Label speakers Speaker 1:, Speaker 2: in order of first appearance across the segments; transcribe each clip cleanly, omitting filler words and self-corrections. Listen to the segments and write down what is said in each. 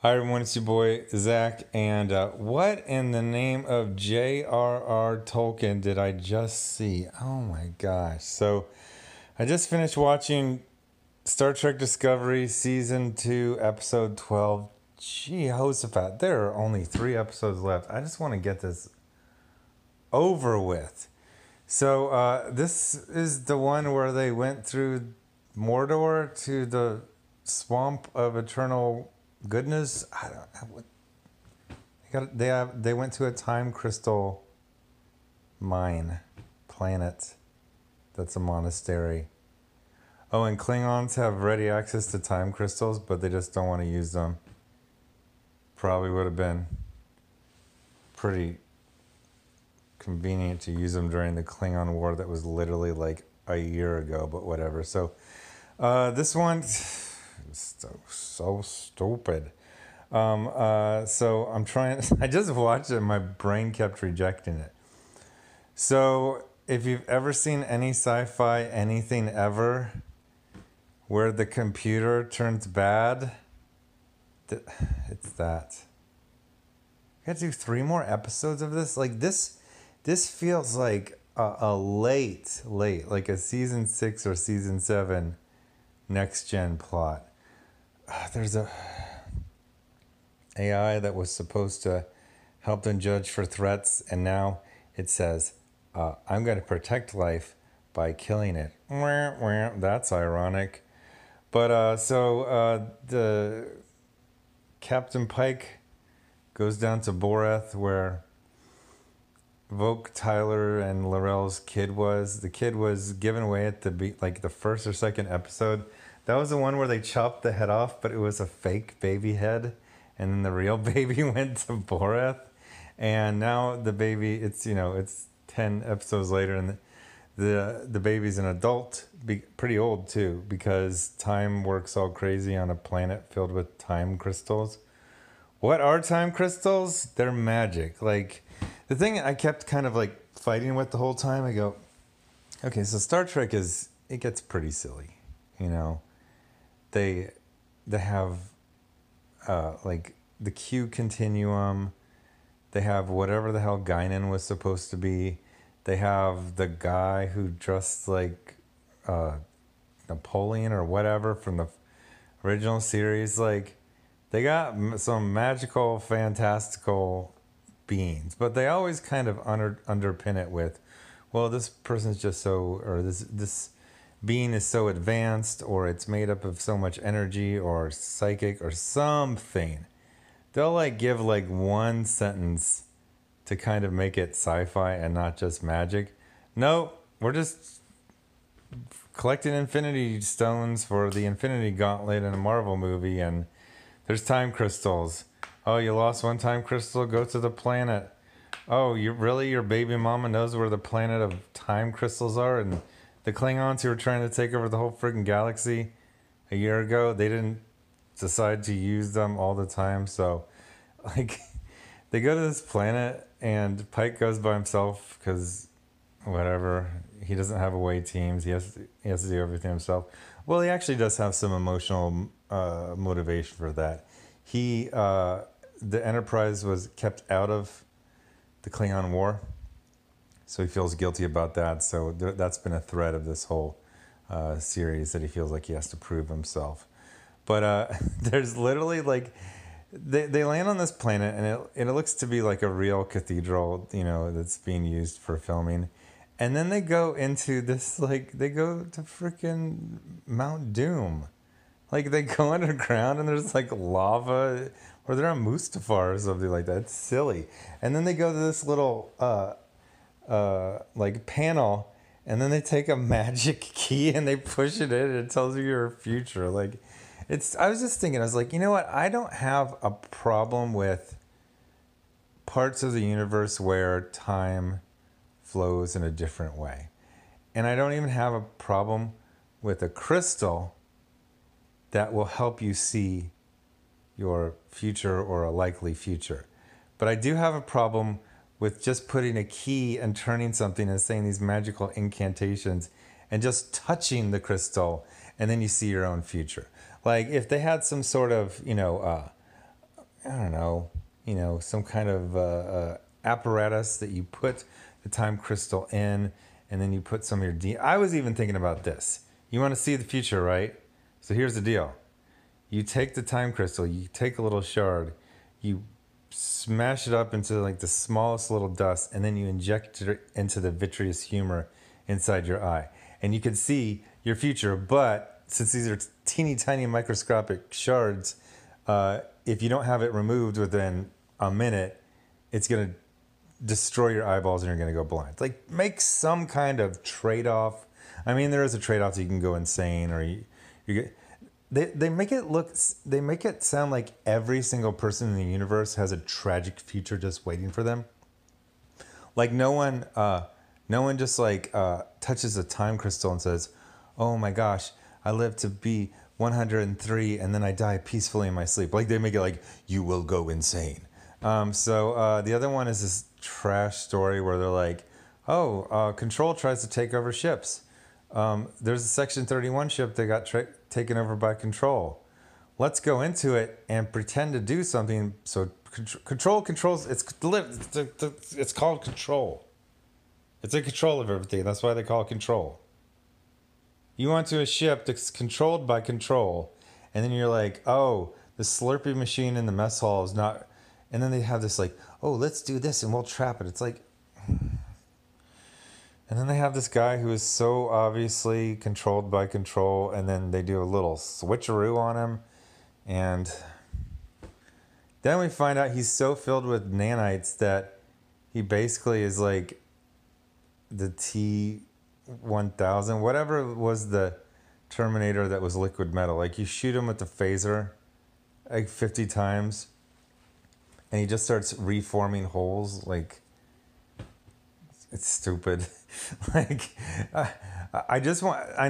Speaker 1: Hi everyone, it's your boy Zach, and what in the name of J.R.R. Tolkien did I just see? Oh my gosh. So, I just finished watching Star Trek Discovery Season 2, Episode 12. Jehoshaphat, there are only 3 episodes left. I just want to get this over with. So, this is the one where they went through Mordor to the swamp of eternal goodness. I don't. They went to a time crystal mine planet. That's a monastery. Oh, and Klingons have ready access to time crystals, but they just don't want to use them. Probably would have been pretty convenient to use them during the Klingon War that was literally like a year ago, but whatever. So, this one is so stupid. So I'm trying. I just watched it. My brain kept rejecting it. So if you've ever seen any sci-fi, anything ever, where the computer turns bad, it's that. I got to do 3 more episodes of this. Like this feels like a late, like a season 6 or season 7 next gen plot. There's a AI that was supposed to help them judge for threats, and now it says, I'm going to protect life by killing it. That's ironic. But the Captain Pike goes down to Boreth, where Voke, Tyler, and Laurel's kid was. The kid was given away at the first or second episode. That was the one where they chopped the head off, but it was a fake baby head. And then the real baby went to Boreth, and now the baby, it's 10 episodes later, and the baby's an adult, pretty old too, because time works all crazy on a planet filled with time crystals. What are time crystals? They're magic. Like, the thing I kept kind of like fighting with the whole time, I go, okay, so Star Trek it gets pretty silly, They have like the Q continuum. They have whatever the hell Guinan was supposed to be. They have the guy who dressed like Napoleon or whatever from the original series. Like, they got some magical, fantastical beings, but they always kind of underpin it with, well, this person's just so, or this being is so advanced, or it's made up of so much energy or psychic or something. They'll like give like one sentence to kind of make it sci-fi and not just magic. No, we're just collecting infinity stones for the Infinity Gauntlet in a Marvel movie, and there's time crystals. Oh, you lost one time crystal? Go to the planet. Oh, your baby mama knows where the planet of time crystals are? And the Klingons who were trying to take over the whole freaking galaxy a year ago, they didn't decide to use them all the time. So, like, they go to this planet, and Pike goes by himself because, whatever, he doesn't have away teams. He has to do everything himself. Well, he actually does have some emotional motivation for that. The Enterprise was kept out of the Klingon War, so he feels guilty about that. So that's been a thread of this whole series, that he feels like he has to prove himself. But there's literally like, they land on this planet, and it looks to be like a real cathedral, that's being used for filming. And then they go into this, like, they go to freaking Mount Doom. Like, they go underground, and there's like lava, or they're on Mustafar or something like that. It's silly. And then they go to this little like panel, and then they take a magic key and they push it in, and it tells you your future. Like, I was just thinking, I was like, you know what? I don't have a problem with parts of the universe where time flows in a different way. And I don't even have a problem with a crystal that will help you see your future or a likely future. But I do have a problem with just putting a key and turning something and saying these magical incantations and just touching the crystal, and then you see your own future. Like, if they had some sort of, I don't know, some kind of apparatus that you put the time crystal in, and then you put some of your I was even thinking about this. You want to see the future, right? So here's the deal. You take the time crystal, you take a little shard, you smash it up into like the smallest little dust, and then you inject it into the vitreous humor inside your eye. And you can see your future, but since these are teeny tiny microscopic shards, if you don't have it removed within a minute, it's going to destroy your eyeballs and you're going to go blind. Like, make some kind of trade-off. I mean, there is a trade-off so you can go insane, or you get... They make it sound like every single person in the universe has a tragic future just waiting for them. Like no one just like touches a time crystal and says, "Oh my gosh, I live to be 103 and then I die peacefully in my sleep." Like they make it like you will go insane. So the other one is this trash story where they're like, "Oh, Control tries to take over ships." There's a Section 31 ship that got taken over by Control. Let's go into it and pretend to do something. So Control controls. It's called Control. It's in control of everything. That's why they call it Control. You went to a ship that's controlled by Control, and then you're like, oh, the Slurpee machine in the mess hall is not. And then they have this like, oh, let's do this and we'll trap it. It's like. And then they have this guy who is so obviously controlled by Control, and then they do a little switcheroo on him. And then we find out he's so filled with nanites that he basically is like the T-1000, whatever was the Terminator that was liquid metal. Like you shoot him with the phaser like 50 times, and he just starts reforming holes. Like, it's stupid. Like, I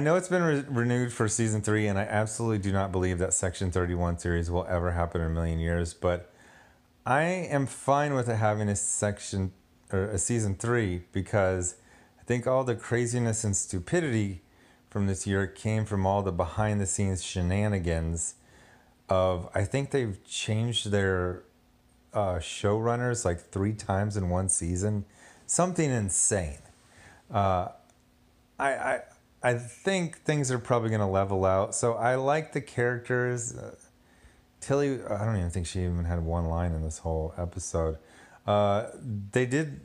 Speaker 1: know it's been renewed for season 3, and I absolutely do not believe that Section 31 series will ever happen in a million years, but I am fine with it having a section or a season 3 because I think all the craziness and stupidity from this year came from all the behind the scenes shenanigans of, I think they've changed their showrunners like 3 times in one season. Something insane. I think things are probably going to level out. So I like the characters. Tilly, I don't even think she even had one line in this whole episode. They did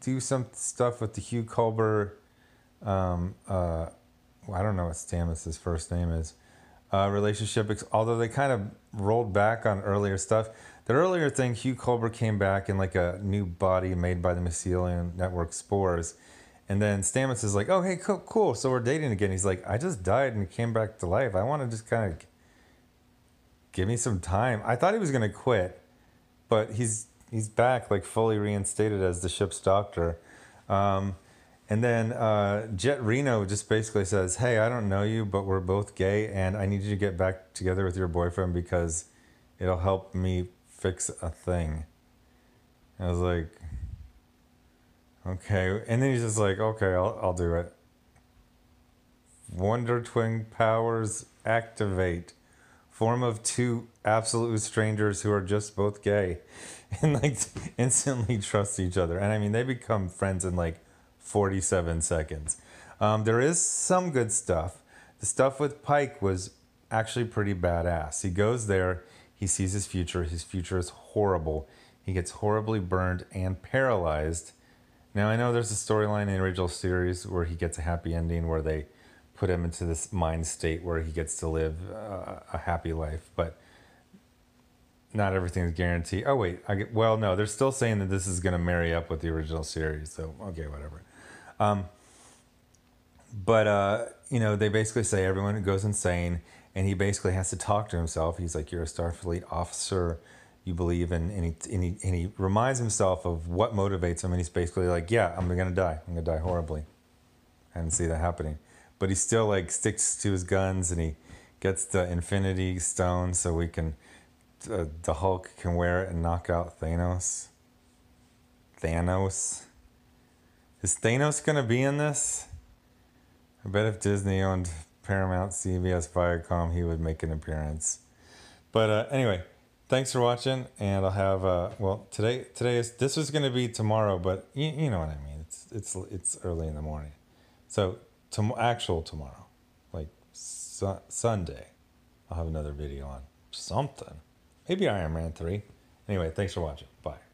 Speaker 1: do some stuff with the Hugh Culber. I don't know what Stamets' first name is. Relationship, although they kind of rolled back on earlier stuff. The earlier thing, Hugh Culber came back in like a new body made by the Mycelium Network spores. And then Stamets is like, oh, hey, cool. So we're dating again. He's like, I just died and came back to life. I want to just kind of give me some time. I thought he was going to quit, but he's back, like fully reinstated as the ship's doctor. And then Jet Reno just basically says, hey, I don't know you, but we're both gay, and I need you to get back together with your boyfriend because it'll help me fix a thing. I was like, okay. And then he's just like, okay, I'll do it. Wonder Twin powers activate. Form of 2 absolute strangers who are just both gay and like instantly trust each other. And I mean, they become friends in like 47 seconds. There is some good stuff. The stuff with Pike was actually pretty badass. He goes there, he sees his future. His future is horrible. He gets horribly burned and paralyzed. Now, I know there's a storyline in the original series where he gets a happy ending where they put him into this mind state where he gets to live a happy life, but not everything's guaranteed. Oh, wait. Well, no, they're still saying that this is going to marry up with the original series, so okay, whatever. But they basically say everyone goes insane, and he basically has to talk to himself. He's like, you're a Starfleet officer, you believe in, and he reminds himself of what motivates him, and he's basically like, yeah, I'm going to die. I'm going to die horribly. I didn't see that happening. But he still like sticks to his guns, and he gets the Infinity Stone so we can, the Hulk can wear it and knock out Thanos. Is Thanos going to be in this? I bet if Disney owned Paramount, CBS, Viacom, he would make an appearance. But anyway, thanks for watching, and I'll have well, this was gonna be tomorrow, but you know what I mean. It's early in the morning, so actual tomorrow, like Sunday, I'll have another video on something. Maybe Iron Man 3. Anyway, thanks for watching. Bye.